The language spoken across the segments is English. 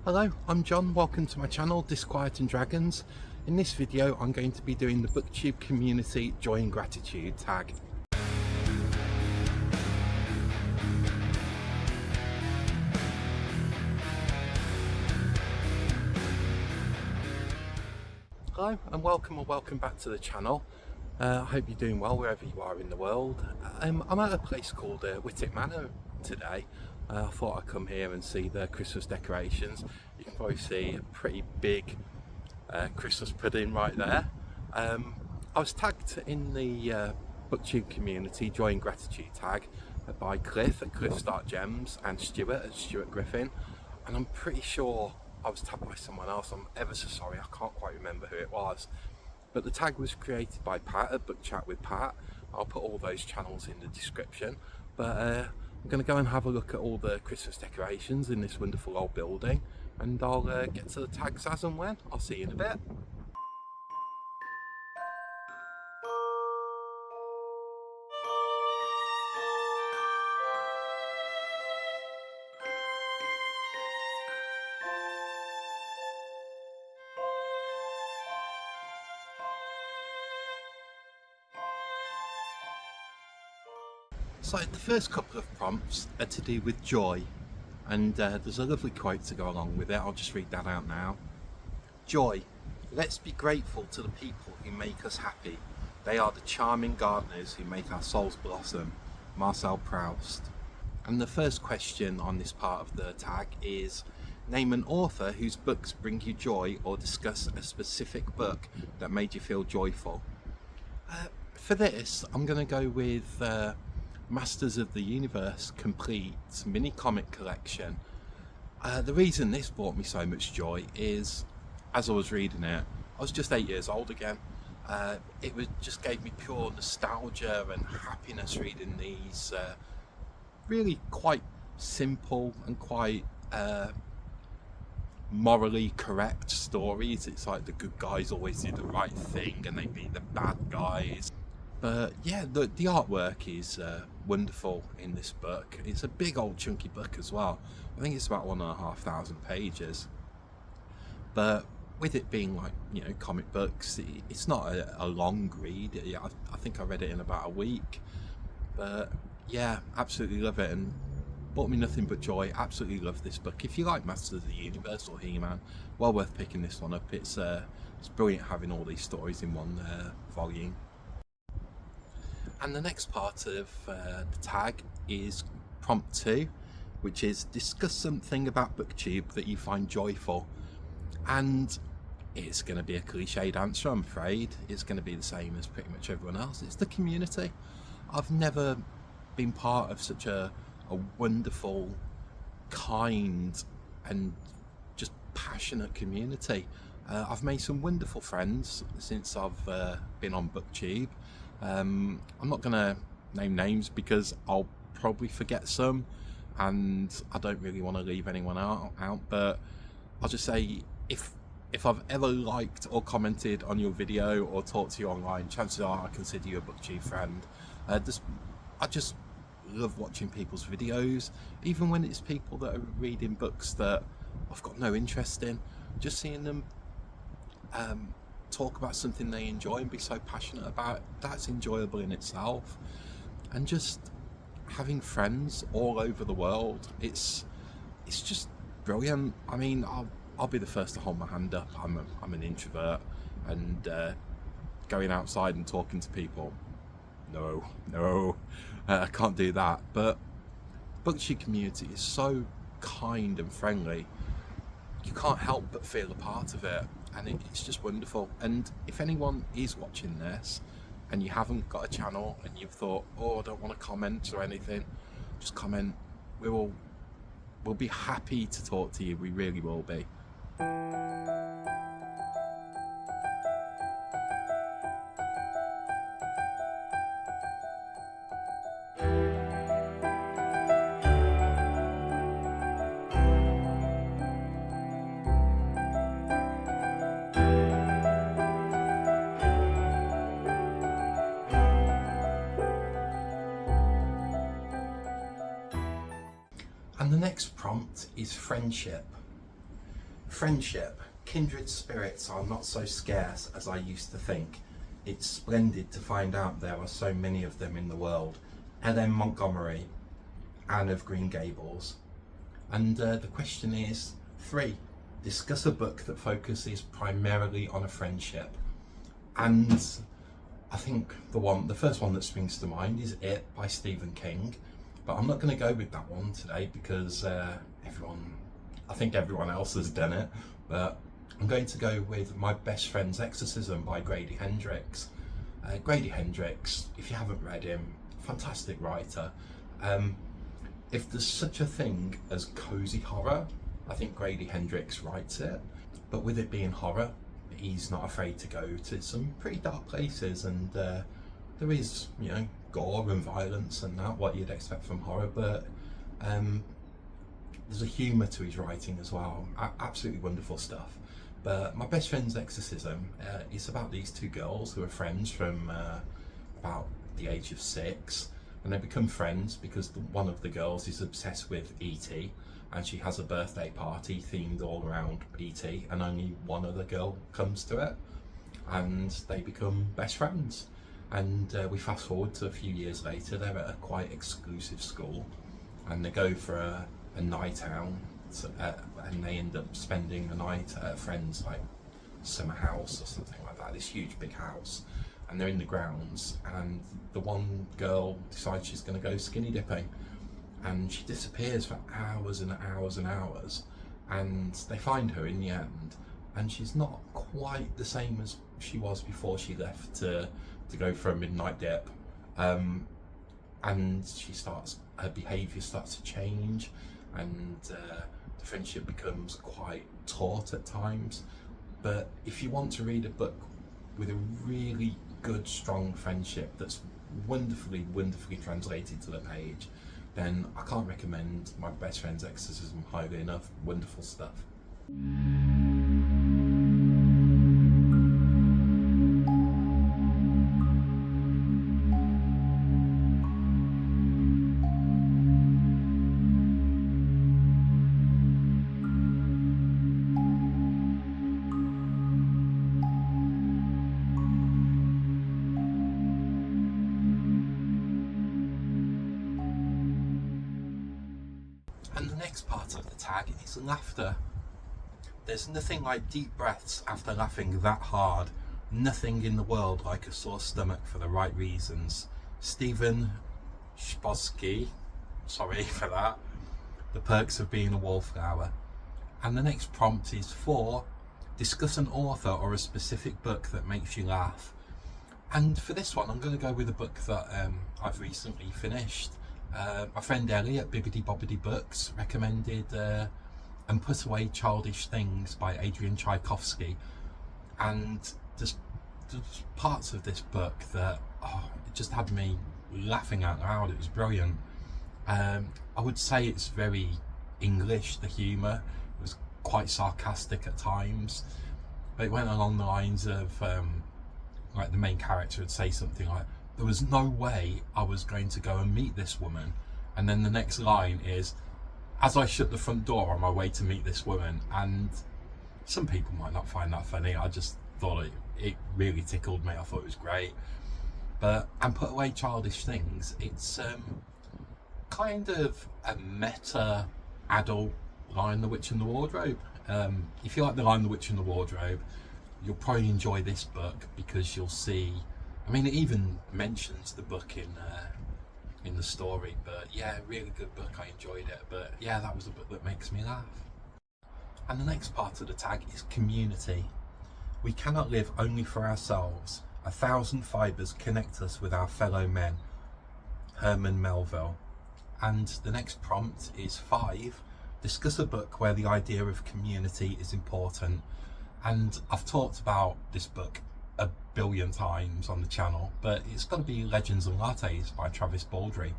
Hello, I'm John. Welcome to my channel, Disquiet and Dragons. In this video, I'm going to be doing the Booktube community Joy and Gratitude tag. Hello and welcome back to the channel. I hope you're doing well wherever you are in the world. I'm at a place called Wightwick Manor today. I thought I'd come here and see the Christmas decorations. You can probably see a pretty big Christmas pudding right there. I was tagged in the Booktube community Joy and Gratitude tag by Cliff at Cliff Start Gems and Stuart at Stuart Griffin, and I'm pretty sure I was tagged by someone else. I'm ever so sorry, I can't quite remember who it was. But the tag was created by Pat at Book Chat with Pat. I'll put all those channels in the description. But I'm going to go and have a look at all the Christmas decorations in this wonderful old building. And I'll get to the tags as and when. I'll see you in a bit. So the first couple of prompts are to do with joy, and there's a lovely quote to go along with it. I'll just read that out now. Joy. Let's be grateful to the people who make us happy. They are the charming gardeners who make our souls blossom. Marcel Proust. And the first question on this part of the tag is, name an author whose books bring you joy, or discuss a specific book that made you feel joyful. For this, I'm going to go with Masters of the Universe Complete mini comic collection. The reason this brought me so much joy is, as I was reading it, I was just 8 years old again. Just gave me pure nostalgia and happiness reading these really quite simple and quite morally correct stories. It's like the good guys always do the right thing and they beat the bad guys. But yeah, the artwork is wonderful in this book. It's a big old chunky book as well. I think it's about 1,500 pages. But with it being like, you know, comic books, it's not a long read. I think I read it in about a week. But yeah, absolutely love it and brought me nothing but joy. Absolutely love this book. If you like Masters of the Universe or He-Man, well worth picking this one up. It's brilliant having all these stories in one volume. And the next part of the tag is prompt 2, which is discuss something about Booktube that you find joyful. And it's going to be a cliched answer, I'm afraid. It's going to be the same as pretty much everyone else. It's the community. I've never been part of such a wonderful, kind and just passionate community. I've made some wonderful friends since I've been on Booktube. I'm not going to name names because I'll probably forget some and I don't really want to leave anyone out, but I'll just say if I've ever liked or commented on your video or talked to you online, chances are I consider you a Booktube friend. I just love watching people's videos, even when it's people that are reading books that I've got no interest in. Just seeing them talk about something they enjoy and be so passionate about, that's enjoyable in itself. And just having friends all over the world, it's just brilliant. I mean, I'll be the first to hold my hand up. I'm an introvert, and going outside and talking to people, no, I can't do that. But Booktube community is so kind and friendly, you can't help but feel a part of it, and it's just wonderful. And if anyone is watching this and you haven't got a channel and you've thought, oh, I don't want to comment or anything, just comment. We'll be happy to talk to you. We really will be. And the next prompt is friendship. Friendship. Kindred spirits are not so scarce as I used to think. It's splendid to find out there are so many of them in the world. L.M. Montgomery, Anne of Green Gables. And the question is 3. Discuss a book that focuses primarily on a friendship. And I think the first one that springs to mind is It by Stephen King. But I'm not going to go with that one today because I think everyone else has done it. But I'm going to go with My Best Friend's Exorcism by Grady Hendrix. Grady Hendrix, if you haven't read him, fantastic writer. If there's such a thing as cozy horror, I think Grady Hendrix writes it. But with it being horror, he's not afraid to go to some pretty dark places, and there is, gore and violence and that, what you'd expect from horror, but there's a humour to his writing as well. Absolutely wonderful stuff. But My Best Friend's Exorcism is about these 2 girls who are friends from about the age of 6, and they become friends because one of the girls is obsessed with E.T. and she has a birthday party themed all around E.T. and only one other girl comes to it, and they become best friends. And we fast forward to a few years later, they're at a quite exclusive school and they go for a night out, and they end up spending the night at a friend's summer house or something like that, this huge big house, and they're in the grounds, and the one girl decides she's going to go skinny dipping, and she disappears for hours and hours and hours, and they find her in the end, and she's not quite the same as she was before she left to go for a midnight dip, and her behaviour starts to change, and the friendship becomes quite taut at times. But if you want to read a book with a really good, strong friendship that's wonderfully translated to the page, then I can't recommend My Best Friend's Exorcism highly enough. Wonderful stuff. And the next part of the tag is laughter. There's nothing like deep breaths after laughing that hard. Nothing in the world like a sore stomach for the right reasons. Stephen Chbosky, sorry for that. The Perks of Being a Wallflower. And the next prompt is 4. Discuss an author or a specific book that makes you laugh. And for this one, I'm going to go with a book that I've recently finished. My friend Ellie at Bibbidi Bobbidi Books recommended And Put Away Childish Things by Adrian Chbosky, and there's parts of this book that it just had me laughing out loud. It was brilliant. I would say it's very English, the humour. It was quite sarcastic at times, but it went along the lines of the main character would say something like, there was no way I was going to go and meet this woman, and then the next line is, as I shut the front door on my way to meet this woman. And some people might not find that funny. I just thought it really tickled me. I thought it was great. But And Put Away Childish Things, it's kind of a meta adult Lion, the Witch and the Wardrobe. If you like the Lion, the Witch and the Wardrobe, you'll probably enjoy this book, because you'll see, it even mentions the book in the story. But yeah, really good book. I enjoyed it. But yeah, that was a book that makes me laugh. And the next part of the tag is community. We cannot live only for ourselves. 1,000 fibres connect us with our fellow men. Herman Melville. And the next prompt is 5. Discuss a book where the idea of community is important. And I've talked about this book a billion times on the channel, but it's got to be Legends and Lattes by Travis Baldree.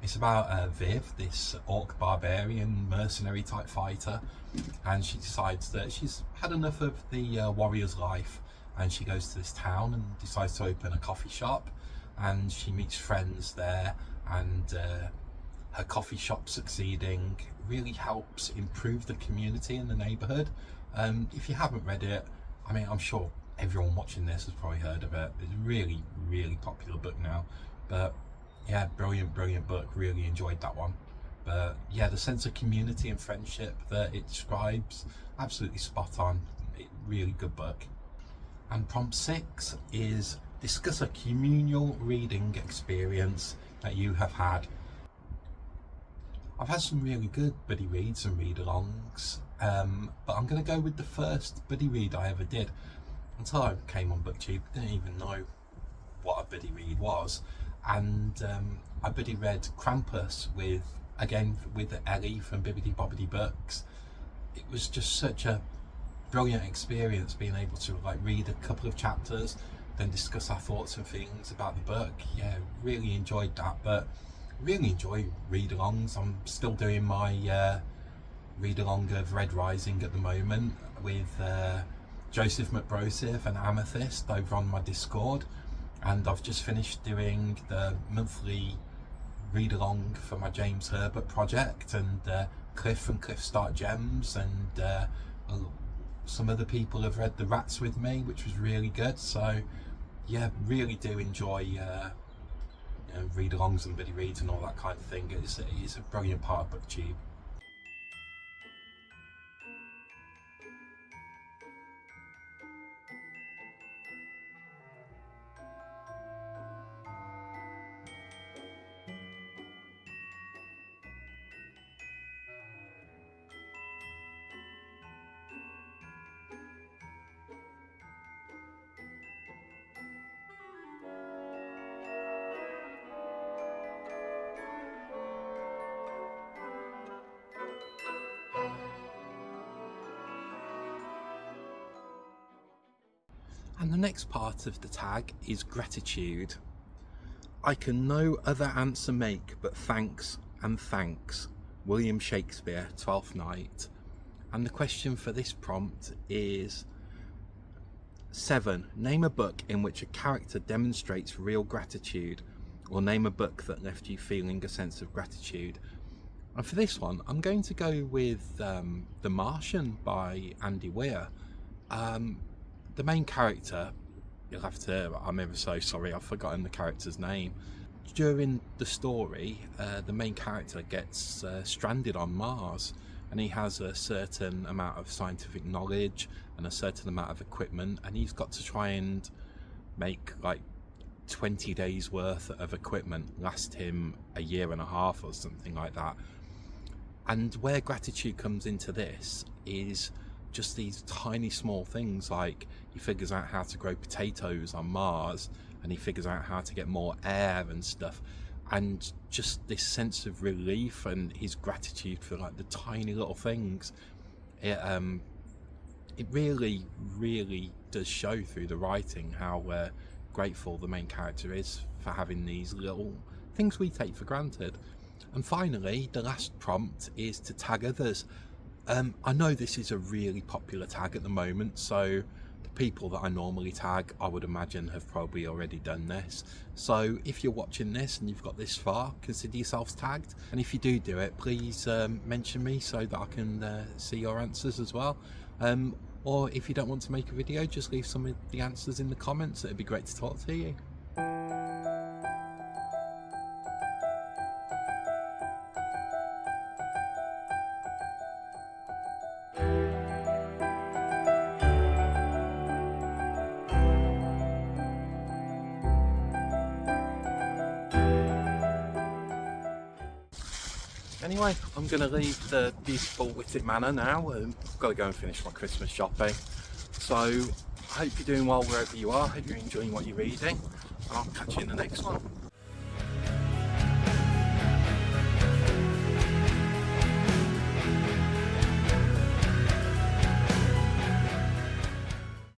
It's about Viv, this orc barbarian mercenary type fighter, and she decides that she's had enough of the warrior's life, and she goes to this town and decides to open a coffee shop, and she meets friends there, and her coffee shop succeeding really helps improve the community in the neighbourhood. If you haven't read it, I mean, I'm sure everyone watching this has probably heard of it. It's a really, really popular book now. But yeah, brilliant, brilliant book. Really enjoyed that one. But yeah, the sense of community and friendship that it describes, absolutely spot on. Really good book. And prompt 6 is discuss a communal reading experience that you have had. I've had some really good buddy reads and read-alongs, but I'm going to go with the first buddy read I ever did. Until I came on Booktube, I didn't even know what a buddy read was, and I buddy read Krampus with Ellie from Bibbidi Bobbidi Books. It was just such a brilliant experience being able to like read a couple of chapters, then discuss our thoughts and feelings about the book. Yeah, really enjoyed that. But really enjoy read-alongs. I'm still doing my read-along of Red Rising at the moment with Joseph McBroseph and Amethyst over on my Discord, and I've just finished doing the monthly read-along for my James Herbert project, and Cliff from Cliff Start Gems, and some other people have read The Rats with me, which was really good. So yeah, really do enjoy read-alongs and buddy reads and all that kind of thing. It's a brilliant part of Booktube. And the next part of the tag is gratitude. I can no other answer make but thanks and thanks. William Shakespeare, Twelfth Night. And the question for this prompt is 7. Name a book in which a character demonstrates real gratitude, or name a book that left you feeling a sense of gratitude. And for this one, I'm going to go with The Martian by Andy Weir. The main character, I'm ever so sorry, I've forgotten the character's name. During the story, the main character gets stranded on Mars, and he has a certain amount of scientific knowledge and a certain amount of equipment, and he's got to try and make like 20 days worth of equipment last him a year and a half or something like that. And where gratitude comes into this is just these tiny small things, like he figures out how to grow potatoes on Mars, and he figures out how to get more air and stuff, and just this sense of relief and his gratitude for like the tiny little things. It really, really does show through the writing how grateful the main character is for having these little things we take for granted. And finally, the last prompt is to tag others. I know this is a really popular tag at the moment, so the people that I normally tag, I would imagine, have probably already done this. So if you're watching this and you've got this far, consider yourselves tagged. And if you do it, please mention me so that I can see your answers as well. Or if you don't want to make a video, just leave some of the answers in the comments. It'd be great to talk to you. Anyway, I'm going to leave the beautiful Wightwick Manor now. I've got to go and finish my Christmas shopping. So I hope you're doing well wherever you are. I hope you're enjoying what you're reading. And I'll catch you in the next one.